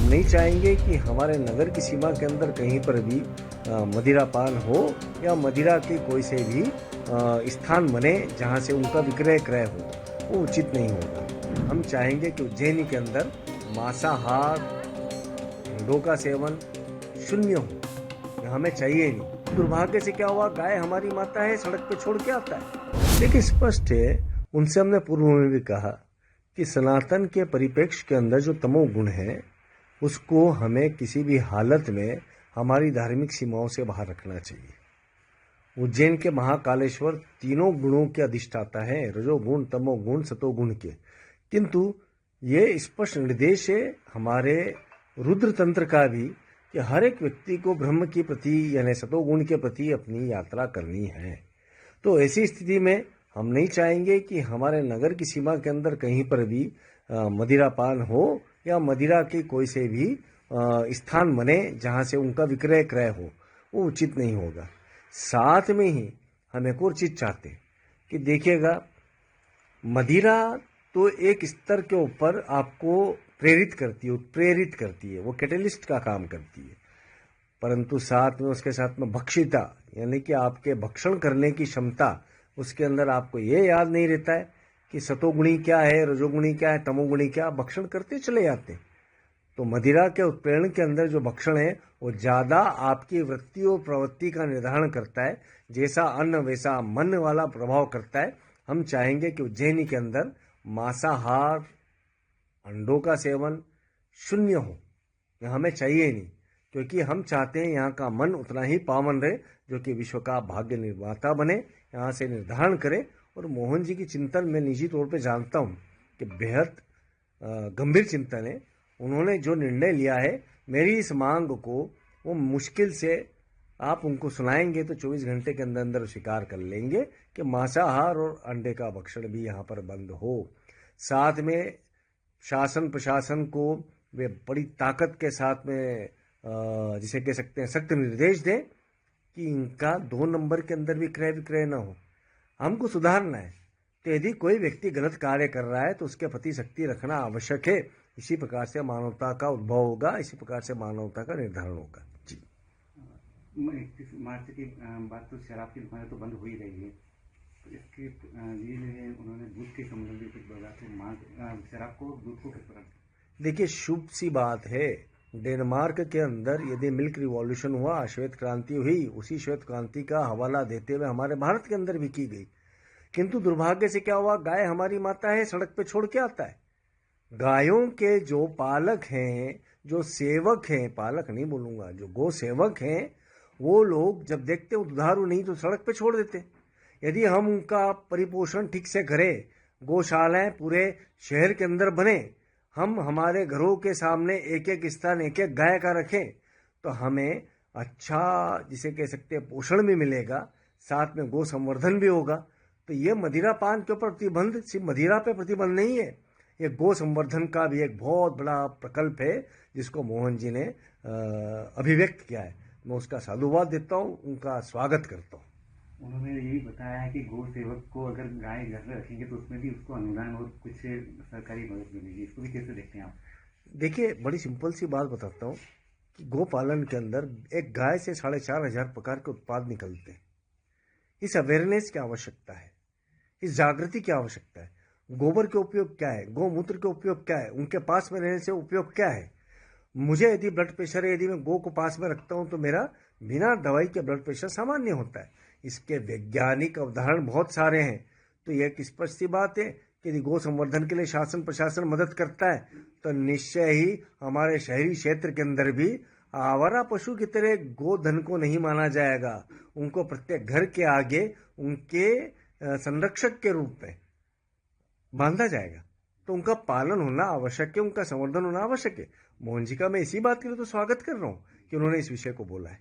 नहीं चाहेंगे कि हमारे नगर की सीमा के अंदर कहीं पर भी मदिरापान हो या मदिरा के कोई से भी स्थान बने जहां से उनका विक्रय क्रय हो, वो उचित नहीं होगा। हम चाहेंगे कि उज्जैनी के अंदर मांसाहार, अंडों का सेवन शून्य हो, यह हमें चाहिए नहीं। दुर्भाग्य से क्या हुआ, गाय हमारी माता है, सड़क पे छोड़ के आता है। लेकिन स्पष्ट है, उनसे हमने पूर्व में भी कहा कि सनातन के परिप्रेक्ष्य के अंदर जो तमोगुण है उसको हमें किसी भी हालत में हमारी धार्मिक सीमाओं से बाहर रखना चाहिए। उज्जैन के महाकालेश्वर तीनों गुणों के अधिष्ठाता है, रजोगुण, तमोगुण, सतोगुण के। किंतु ये स्पष्ट निर्देश है हमारे रुद्र तंत्र का भी कि हर एक व्यक्ति को ब्रह्म के प्रति यानी सतोगुण के प्रति अपनी यात्रा करनी है। तो ऐसी स्थिति में हम नहीं चाहेंगे कि हमारे नगर की सीमा के अंदर कहीं पर भी मदिरापान हो या मदिरा के कोई से भी स्थान बने जहां से उनका विक्रय क्रय हो, वो उचित नहीं होगा। साथ में ही हम एक और चीज चाहते कि देखिएगा, मदिरा तो एक स्तर के ऊपर आपको प्रेरित करती है, उत्प्रेरित करती है, वो कैटलिस्ट का काम करती है, परंतु साथ में उसके साथ में भक्षिता यानी कि आपके भक्षण करने की क्षमता, उसके अंदर आपको ये याद नहीं रहता है कि सतोगुणी क्या है, रजोगुणी क्या है, तमोगुणी क्या, भक्षण करते चले जाते। तो मदिरा के उत्प्रेरण के अंदर जो भक्षण है वो ज्यादा आपकी वृत्ति और प्रवृत्ति का निर्धारण करता है, जैसा अन्न वैसा मन वाला प्रभाव करता है। हम चाहेंगे कि उज्जैनी के अंदर मांसाहार, अंडों का सेवन शून्य हो, यह हमें चाहिए नहीं, क्योंकि हम चाहते हैं यहाँ का मन उतना ही पावन रहे जो कि विश्व का भाग्य निर्माता बने, यहाँ से निर्धारण करे। और मोहन जी की चिंतन मैं निजी तौर पे जानता हूँ कि बेहद गंभीर चिंतन है। उन्होंने जो निर्णय लिया है, मेरी इस मांग को वो मुश्किल से आप उनको सुनाएंगे तो 24 घंटे के अंदर अंदर स्वीकार कर लेंगे कि मांसाहार और अंडे का भक्षण भी यहाँ पर बंद हो। साथ में शासन प्रशासन को वे बड़ी ताकत के साथ में जिसे कह सकते हैं सख्त निर्देश दें कि इनका 2 नंबर के अंदर भी क्रय विक्रय न हो। हमको सुधारना है, तो यदि कोई व्यक्ति गलत कार्य कर रहा है तो उसके प्रति शक्ति रखना आवश्यक है। इसी प्रकार से मानवता का उद्भव होगा, इसी प्रकार से मानवता का निर्धारण होगा। जी, 31 मार्च की बात, तो शराब की दुकानें तो बंद हो ही रही है, तो इसके लिए उन्होंने दूध के संबंध में कुछ बोला, तो शराब को, दूध को किस प्रकार? देखिए, शुभ सी बात है। डेनमार्क के अंदर यदि मिल्क रिवॉल्यूशन हुआ, श्वेत क्रांति हुई, उसी श्वेत क्रांति का हवाला देते हुए हमारे भारत के अंदर भी की गई। किंतु दुर्भाग्य से क्या हुआ, गाय हमारी माता है, सड़क पे छोड़ के आता है। गायों के जो पालक हैं, जो सेवक हैं, पालक नहीं बोलूंगा, जो गो सेवक हैं, वो लोग जब देखते हो दुधारू नहीं तो सड़क पे छोड़ देते। यदि हम उनका परिपोषण ठीक से करें, गौशालाएं पूरे शहर के अंदर बने, हम हमारे घरों के सामने एक एक स्थान एक एक गाय का रखें, तो हमें अच्छा जिसे कह सकते हैं पोषण भी मिलेगा, साथ में गो संवर्धन भी होगा। तो ये मदिरा पान के ऊपर प्रतिबंध सिर्फ मदिरा पे प्रतिबंध नहीं है, ये गो संवर्धन का भी एक बहुत बड़ा प्रकल्प है जिसको मोहन जी ने अभिव्यक्त किया है। मैं उसका साधुवाद देता हूँ, उनका स्वागत करता हूँ। उन्होंने यही बताया है कि गौ सेवक को अगर गाय घर में रखेंगे तो उसमें भी उसको अनुदान और कुछ सरकारी मदद मिलेगी, इसको भी कैसे देखते हैं आप? देखिए, बड़ी सिंपल सी बात बताता हूँ कि गोपालन के अंदर एक गाय से 4,500 प्रकार के उत्पाद निकलते हैं। इस अवेयरनेस की आवश्यकता है, इस जागृति की आवश्यकता है। गोबर के उपयोग क्या है, गौमूत्र के उपयोग क्या है, उनके पास में रहने से उपयोग क्या है। मुझे यदि ब्लड प्रेशर है, यदि मैं गो को पास में रखता हूं तो मेरा बिना दवाई के ब्लड प्रेशर सामान्य होता है। इसके वैज्ञानिक उदाहरण बहुत सारे हैं। तो यह एक स्पष्ट सी बात है कि यदि गो संवर्धन के लिए शासन प्रशासन मदद करता है तो निश्चय ही हमारे शहरी क्षेत्र के अंदर भी आवारा पशु की तरह गोधन को नहीं माना जाएगा। उनको प्रत्येक घर के आगे उनके संरक्षक के रूप में बांधा जाएगा। तो उनका पालन होना आवश्यक है, उनका संवर्धन होना आवश्यक है। मोहन जी का मैं इसी बात के लिए तो स्वागत कर रहा हूं कि उन्होंने इस विषय को बोला है।